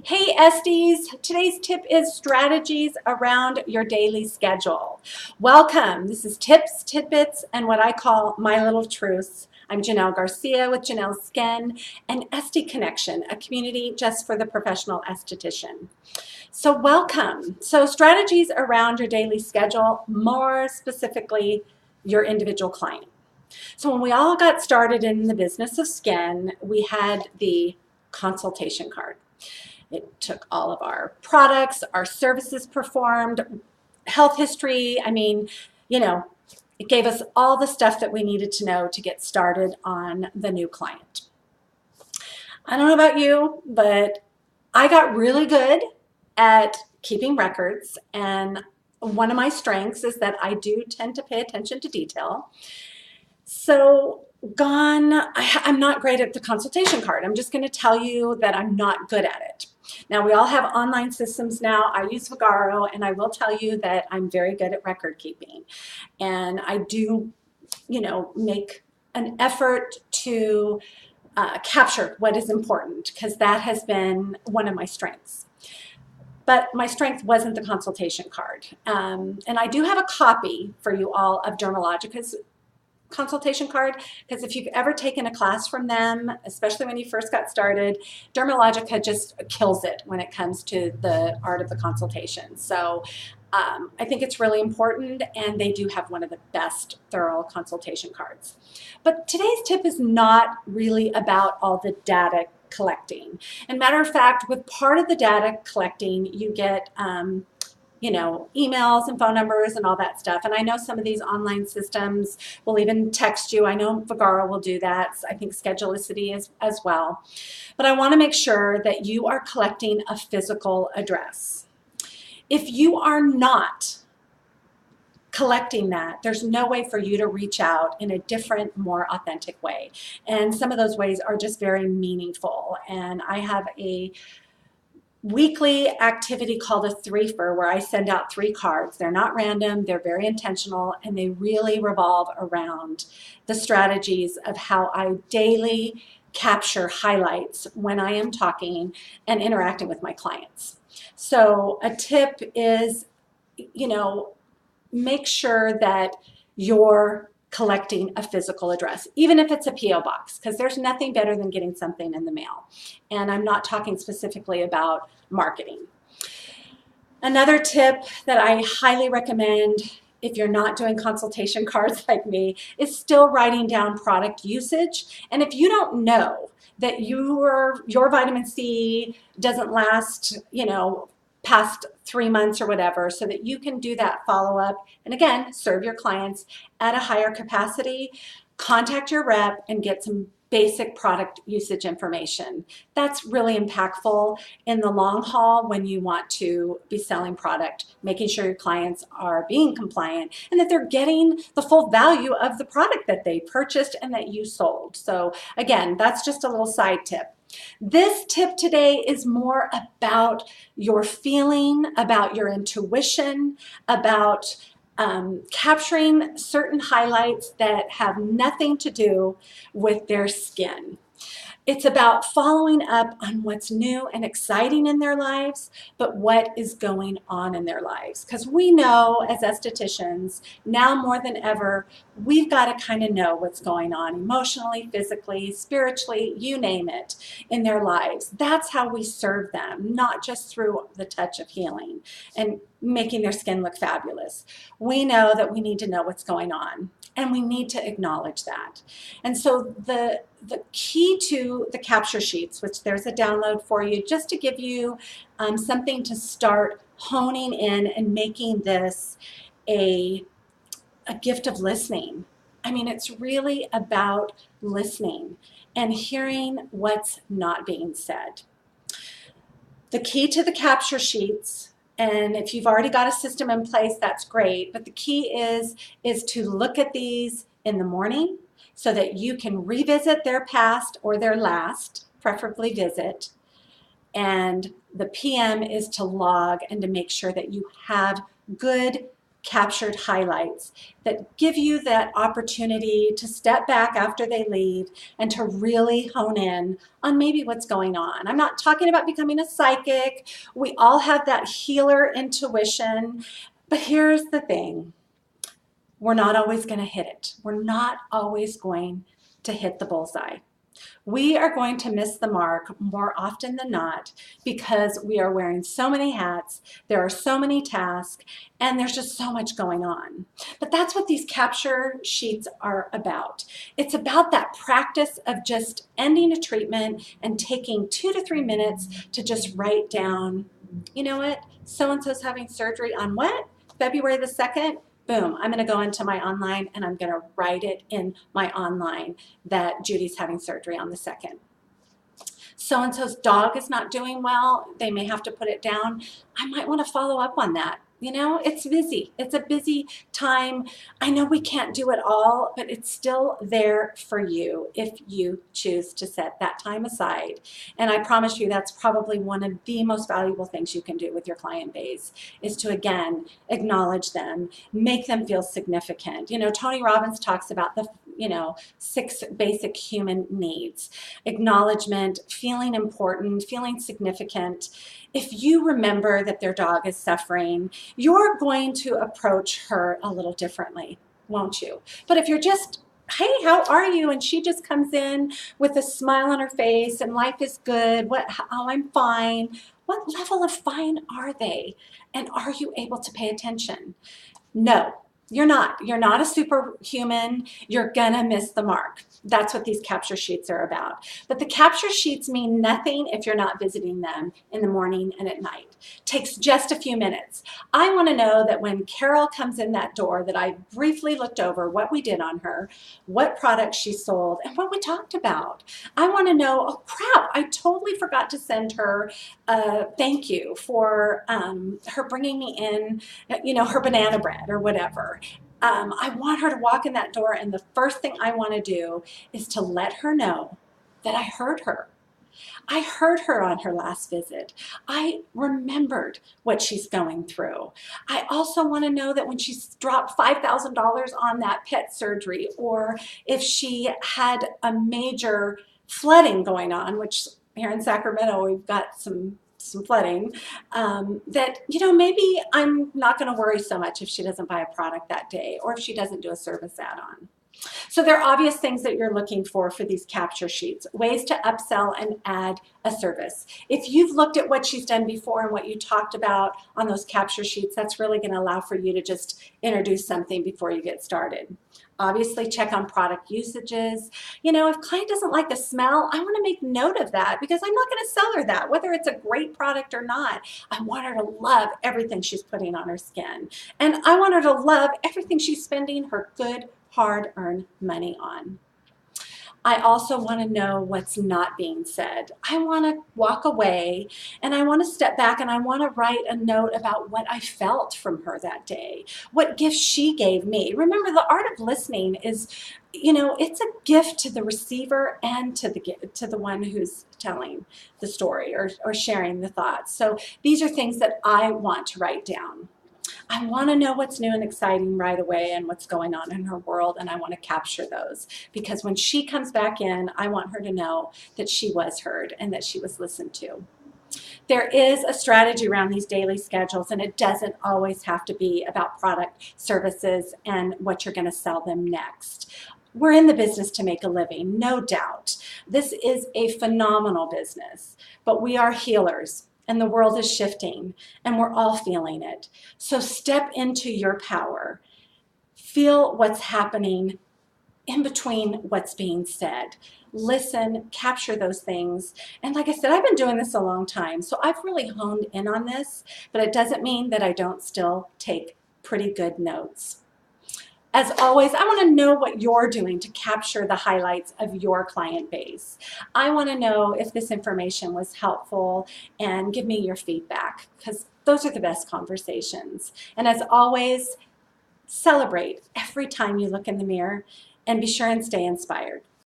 Hey Estes, today's tip is strategies around your daily schedule. Welcome. This is Tips, Tidbits, and what I call My Little Truths. I'm Janelle Garcia with Janelle's Skin and Esty Connection, a community just for the professional esthetician. So welcome. So strategies around your daily schedule, more specifically your individual client. So when we all got started in the business of skin, we had the consultation card. It took all of our products, our services performed, health history. It gave us all the stuff that we needed to know to get started on the new client. I don't know about you, but I got really good at keeping records, and one of my strengths is that I do tend to pay attention to detail. So I'm not great at the consultation card. I'm just going to tell you that I'm not good at it. Now, we all have online systems now. I use Vagaro, and I will tell you that I'm very good at record keeping. And I do, make an effort to capture what is important, because that has been one of my strengths. But my strength wasn't the consultation card. And I do have a copy for you all of Dermalogica's consultation card, because if you've ever taken a class from them, especially when you first got started, Dermalogica just kills it when it comes to the art of the consultation. So I think it's really important, and they do have one of the best thorough consultation cards. But today's tip is not really about all the data collecting. And matter of fact, with part of the data collecting, you get emails and phone numbers and all that stuff. And I know some of these online systems will even text you. I know Vagaro will do that. I think Schedulicity as well. But I want to make sure that you are collecting a physical address. If you are not collecting that, there's no way for you to reach out in a different, more authentic way. And some of those ways are just very meaningful. And I have a weekly activity called a threefer, where I send out 3 cards. They're not random, they're very intentional, and they really revolve around the strategies of how I daily capture highlights when I am talking and interacting with my clients. So a tip is, make sure that you're collecting a physical address, even if it's a P.O. box, because there's nothing better than getting something in the mail. And I'm not talking specifically about marketing. Another tip that I highly recommend, if you're not doing consultation cards like me, is still writing down product usage. And if you don't know that your vitamin C doesn't last, past 3 months or whatever, so that you can do that follow-up and again serve your clients at a higher capacity, contact your rep and get some basic product usage information. That's really impactful in the long haul when you want to be selling product, making sure your clients are being compliant and that they're getting the full value of the product that they purchased and that you sold. So again, that's just a little side tip. This tip today is more about your feeling, about your intuition, about capturing certain highlights that have nothing to do with their skin. It's about following up on what's new and exciting in their lives, but what is going on in their lives. Because we know as estheticians, now more than ever, we've got to kind of know what's going on emotionally, physically, spiritually, you name it, in their lives. That's how we serve them, not just through the touch of healing and making their skin look fabulous. We know that we need to know what's going on, and we need to acknowledge that. And so the key to the capture sheets, which there's a download for you, just to give you something to start honing in and making this a gift of listening. I mean, it's really about listening and hearing what's not being said. The key to the capture sheets, and if you've already got a system in place, that's great, but the key is to look at these in the morning so that you can revisit their past or their last, preferably visit, and the PM is to log and to make sure that you have good captured highlights that give you that opportunity to step back after they leave and to really hone in on maybe what's going on. I'm not talking about becoming a psychic. We all have that healer intuition, but here's the thing. We're not always going to hit it. We're not always going to hit the bullseye. We are going to miss the mark more often than not because we are wearing so many hats, there are so many tasks, and there's just so much going on. But that's what these capture sheets are about. It's about that practice of just ending a treatment and taking 2 to 3 minutes to just write down, you know what, so-and-so's having surgery on what? February the 2nd? Boom, I'm going to go into my online and I'm going to write it in my online that Judy's having surgery on the 2nd. So-and-so's dog is not doing well. They may have to put it down. I might want to follow up on that. You know, it's busy. It's a busy time. I know we can't do it all, but it's still there for you if you choose to set that time aside. And I promise you that's probably one of the most valuable things you can do with your client base is to, again, acknowledge them, make them feel significant. You know, Tony Robbins talks about the 6 basic human needs: acknowledgement, feeling important, feeling significant. If you remember that their dog is suffering, you're going to approach her a little differently, won't you? But if you're just, hey, how are you? And she just comes in with a smile on her face and life is good. Oh, I'm fine. What level of fine are they? And are you able to pay attention? No. You're not. You're not a superhuman. You're gonna miss the mark. That's what these capture sheets are about. But the capture sheets mean nothing if you're not visiting them in the morning and at night. Takes just a few minutes. I want to know that when Carol comes in that door that I briefly looked over what we did on her, what products she sold, and what we talked about. I want to know, oh crap, I totally forgot to send her a thank you for her bringing me in, her banana bread or whatever. I want her to walk in that door, and the first thing I want to do is to let her know that I heard her. I heard her on her last visit. I remembered what she's going through. I also want to know that when she's dropped $5,000 on that pet surgery, or if she had a major flooding going on, which here in Sacramento we've got some flooding, that, maybe I'm not going to worry so much if she doesn't buy a product that day or if she doesn't do a service add-on. So there are obvious things that you're looking for these capture sheets, ways to upsell and add a service. If you've looked at what she's done before and what you talked about on those capture sheets, that's really going to allow for you to just introduce something before you get started. Obviously, check on product usages. If client doesn't like the smell, I want to make note of that because I'm not going to sell her that, whether it's a great product or not. I want her to love everything she's putting on her skin. And I want her to love everything she's spending her good, hard-earned money on. I also want to know what's not being said. I want to walk away and I want to step back and I want to write a note about what I felt from her that day, what gift she gave me. Remember, the art of listening is, it's a gift to the receiver and to the one who's telling the story or sharing the thoughts. So these are things that I want to write down. I want to know what's new and exciting right away and what's going on in her world, and I want to capture those because when she comes back in, I want her to know that she was heard and that she was listened to. There is a strategy around these daily schedules, and it doesn't always have to be about product, services, and what you're going to sell them next. We're in the business to make a living, no doubt. This is a phenomenal business, but we are healers. And the world is shifting, and we're all feeling it. So step into your power. Feel what's happening in between what's being said. Listen, capture those things. And like I said, I've been doing this a long time, so I've really honed in on this, but it doesn't mean that I don't still take pretty good notes. As always, I want to know what you're doing to capture the highlights of your client base. I want to know if this information was helpful and give me your feedback because those are the best conversations. And as always, celebrate every time you look in the mirror and be sure and stay inspired.